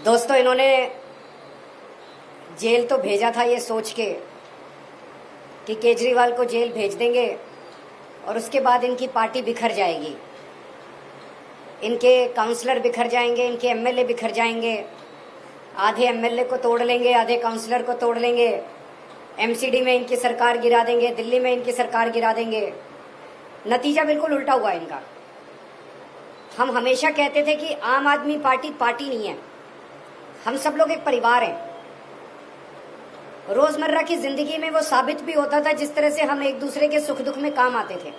दोस्तों, इन्होंने जेल तो भेजा था ये सोच के कि केजरीवाल को जेल भेज देंगे और उसके बाद इनकी पार्टी बिखर जाएगी, इनके काउंसलर बिखर जाएंगे, इनके एमएलए बिखर जाएंगे, आधे एमएलए को तोड़ लेंगे, आधे काउंसलर को तोड़ लेंगे, एमसीडी में इनकी सरकार गिरा देंगे, दिल्ली में इनकी सरकार गिरा देंगे। नतीजा बिल्कुल उल्टा हुआ इनका। हम हमेशा कहते थे कि आम आदमी पार्टी पार्टी नहीं है, हम सब लोग एक परिवार हैं। रोजमर्रा की जिंदगी में वो साबित भी होता था जिस तरह से हम एक दूसरे के सुख दुख में काम आते थे।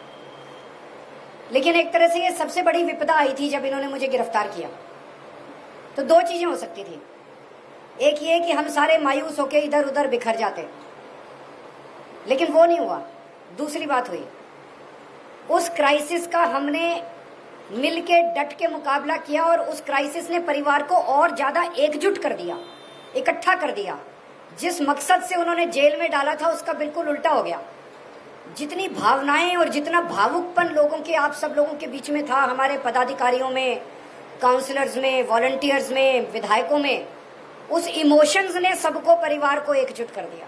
लेकिन एक तरह से ये सबसे बड़ी विपदा आई थी जब इन्होंने मुझे गिरफ्तार किया। तो दो चीजें हो सकती थी, एक ये कि हम सारे मायूस होके इधर उधर बिखर जाते, लेकिन वो नहीं हुआ। दूसरी बात हुई, उस क्राइसिस का हमने मिलके डट के मुकाबला किया और उस क्राइसिस ने परिवार को और ज्यादा एकजुट कर दिया, इकट्ठा कर दिया। जिस मकसद से उन्होंने जेल में डाला था उसका बिल्कुल उल्टा हो गया। जितनी भावनाएं और जितना भावुकपन लोगों के, आप सब लोगों के बीच में था, हमारे पदाधिकारियों में, काउंसलर्स में, वॉलंटियर्स में, विधायकों में, उस इमोशंस ने सबको, परिवार को एकजुट कर दिया।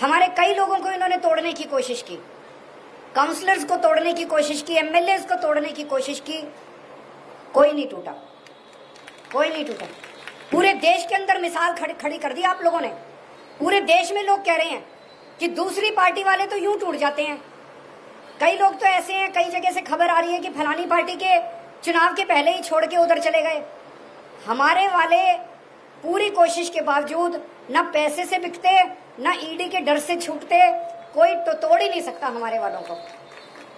हमारे कई लोगों को इन्होंने तोड़ने की कोशिश की, काउंसलर्स को तोड़ने की कोशिश की, एमएलए को तोड़ने की कोशिश की, कोई नहीं टूटा, कोई नहीं टूटा। पूरे देश के अंदर मिसाल खड़ी कर दी आप लोगों ने। पूरे देश में लोग कह रहे हैं कि दूसरी पार्टी वाले तो यूं टूट जाते हैं। कई लोग तो ऐसे हैं, कई जगह से खबर आ रही है कि फलानी पार्टी के चुनाव के पहले ही छोड़ के उधर चले गए। हमारे वाले पूरी कोशिश के बावजूद न पैसे से बिकते, न ईडी के डर से छूटते, कोई तो तोड़ ही नहीं सकता हमारे वालों को।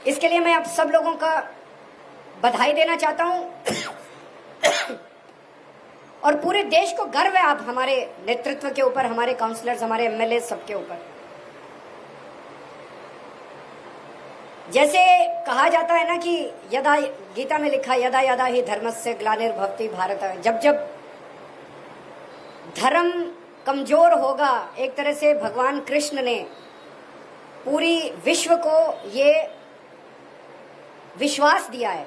इसके लिए मैं आप सब लोगों का बधाई देना चाहता हूं और पूरे देश को गर्व है आप हमारे नेतृत्व के ऊपर, हमारे काउंसलर्स, हमारे एमएलए, सबके ऊपर। जैसे कहा जाता है ना कि यदा, गीता में लिखा, यदा यदा ही धर्मस्य ग्लानिर्भवति भारत। जब जब धर्म कमजोर होगा, एक तरह से भगवान कृष्ण ने पूरी विश्व को ये विश्वास दिया है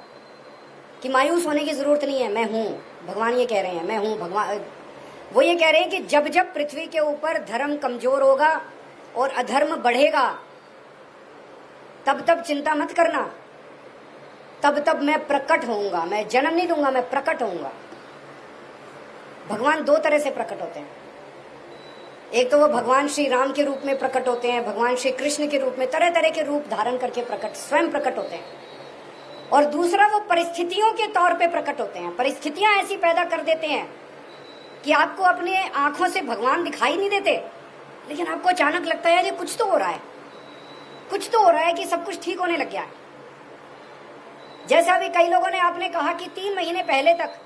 कि मायूस होने की जरूरत नहीं है, मैं हूं। भगवान ये कह रहे हैं, मैं हूं। भगवान वो ये कह रहे हैं कि जब जब पृथ्वी के ऊपर धर्म कमजोर होगा और अधर्म बढ़ेगा, तब तब चिंता मत करना, तब तब मैं प्रकट होऊंगा। मैं जन्म नहीं दूंगा, मैं प्रकट होऊंगा। भगवान दो तरह से प्रकट होते हैं। एक तो वो भगवान श्री राम के रूप में प्रकट होते हैं, भगवान श्री कृष्ण के रूप में, तरह तरह के रूप धारण करके स्वयं प्रकट होते हैं। और दूसरा, वो परिस्थितियों के तौर पे प्रकट होते हैं। परिस्थितियां ऐसी पैदा कर देते हैं कि आपको अपने आंखों से भगवान दिखाई नहीं देते, लेकिन आपको अचानक लगता है कि कुछ तो हो रहा है, कुछ तो हो रहा है, कि सब कुछ ठीक होने लग गया है। जैसा अभी कई लोगों ने आपने कहा कि 3 महीने पहले तक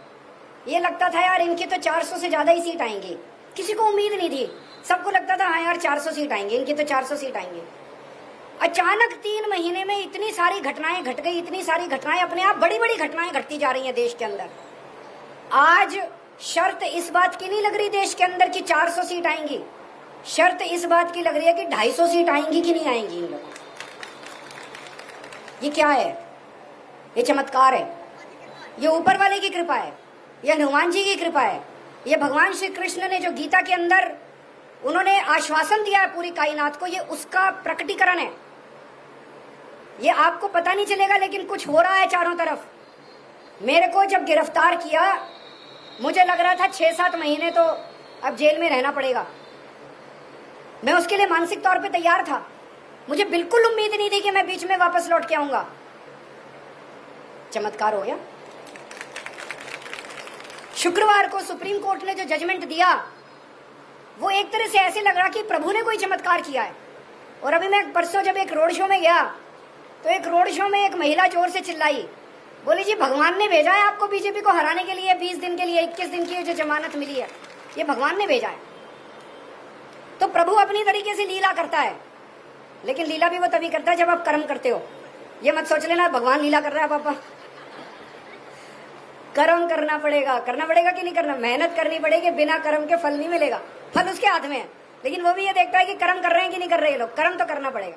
ये लगता था यार इनकी तो 400 से ज्यादा ही सीट आएंगी। किसी को उम्मीद नहीं थी, सबको लगता था हाँ यार 400 सीट आएंगी, इनकी तो 400 सीट आएंगी। अचानक 3 महीने में इतनी सारी घटनाएं घट गई, इतनी सारी घटनाएं, अपने आप बड़ी बड़ी घटनाएं घटती जा रही हैं देश के अंदर। आज शर्त इस बात की नहीं लग रही देश के अंदर कि 400 सीट आएंगी, शर्त इस बात की लग रही है कि 250 सीट आएंगी कि नहीं आएंगी इन लोगों। ये क्या है? ये चमत्कार है, ये ऊपर वाले की कृपा है, ये हनुमान जी की कृपा है, ये भगवान श्री कृष्ण ने जो गीता के अंदर उन्होंने आश्वासन दिया है पूरी कायनात को, ये उसका प्रकटीकरण है। ये आपको पता नहीं चलेगा, लेकिन कुछ हो रहा है चारों तरफ। मेरे को जब गिरफ्तार किया, मुझे लग रहा था 6-7 महीने तो अब जेल में रहना पड़ेगा। मैं उसके लिए मानसिक तौर पे तैयार था। मुझे बिल्कुल उम्मीद नहीं थी कि मैं बीच में वापस लौट के आऊंगा। चमत्कार हो गया। शुक्रवार को सुप्रीम कोर्ट ने जो जजमेंट दिया, वो एक तरह से ऐसे लग रहा कि प्रभु ने कोई चमत्कार किया है। और अभी मैं परसों जब एक रोड शो में गया, तो एक रोड शो में एक महिला जोर से चिल्लाई, बोली जी भगवान ने भेजा है आपको बीजेपी को हराने के लिए। 20 दिन के लिए, 21 दिन की जो जमानत मिली है, ये भगवान ने भेजा है। तो प्रभु अपनी तरीके से लीला करता है, लेकिन लीला भी वो तभी करता है जब आप कर्म करते हो। ये मत सोच लेना भगवान लीला कर रहा है पापा। कर्म करना पड़ेगा कि नहीं करना, मेहनत करनी पड़ेगी, बिना कर्म के फल नहीं मिलेगा। फल उसके हाथ में है, लेकिन वो भी ये देखता है कि कर्म कर रहे हैं कि नहीं कर रहे हैं लोग। कर्म तो करना पड़ेगा।